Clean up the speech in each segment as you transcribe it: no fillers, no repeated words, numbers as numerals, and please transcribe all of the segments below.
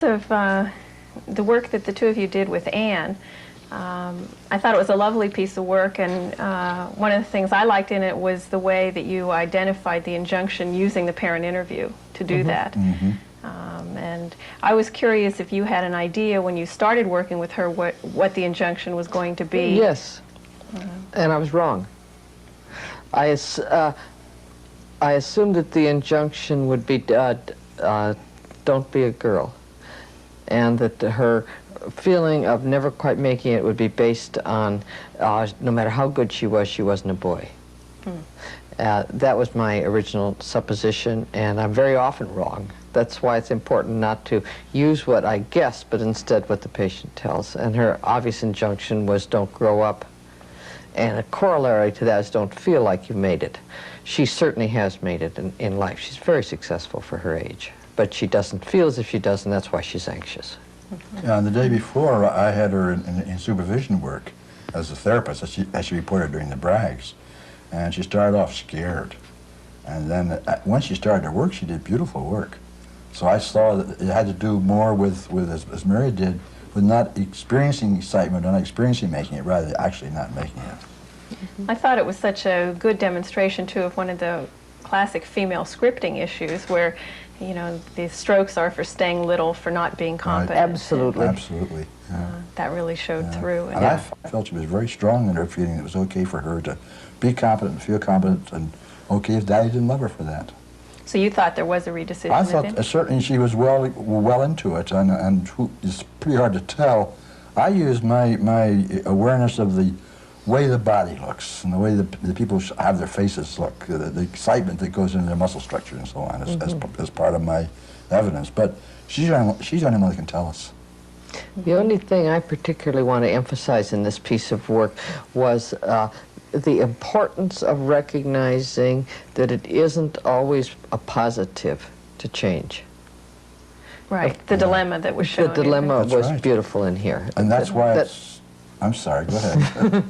Of the work that the two of you did with Anne, I thought it was a lovely piece of work, and one of the things I liked in it was the way that you identified the injunction using the parent interview to do that. And I was curious if you had an idea when you started working with her what the injunction was going to be. Yes, and I was wrong. I assumed that the injunction would be don't be a girl, and that her feeling of never quite making it would be based on no matter how good she wasn't a boy. That was my original supposition, and I'm very often wrong. That's why it's important not to use what I guess, but instead what the patient tells. And her obvious injunction was don't grow up. And a corollary to that is don't feel like you've made it. She certainly has made it in life. She's very successful for her age. But she doesn't feel as if she does, and that's why she's anxious. Yeah, and the day before, I had her in supervision work as a therapist, as she reported during the brags. And she started off scared. And then once she started to work, she did beautiful work. So I saw that it had to do more with as Mary did, with not experiencing excitement or not experiencing making it, rather than actually not making it. I thought it was such a good demonstration, too, of one of the classic female scripting issues where, you know, the strokes are for staying little, for not being competent. Right. Absolutely. Absolutely. Yeah. That really showed through. And I felt she was very strong in her feeling that it was okay for her to be competent, feel competent, and okay if Daddy didn't love her for that. So you thought there was a redecision? I thought certainly she was well into it, and it's pretty hard to tell. I used my awareness of the way the body looks and the way the people have their faces look, the excitement that goes into their muscle structure and so on as part of my evidence. But she's the only one that can tell us. The only thing I particularly want to emphasize in this piece of work was the importance of recognizing that it isn't always a positive to change. Right, the dilemma that was shown. The dilemma was right. Beautiful in here. And that's why I'm sorry, go ahead.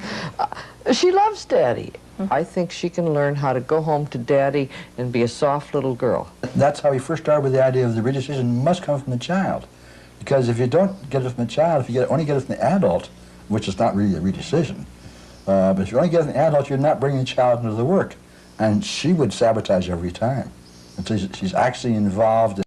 She loves Daddy. I think she can learn how to go home to Daddy and be a soft little girl. That's how we first started with the idea of the redecision must come from the child. Because if you don't get it from the child, if you only get it from the adult, which is not really a redecision, but if you only get it from the adult, you're not bringing the child into the work. And she would sabotage every time. And so she's actually involved in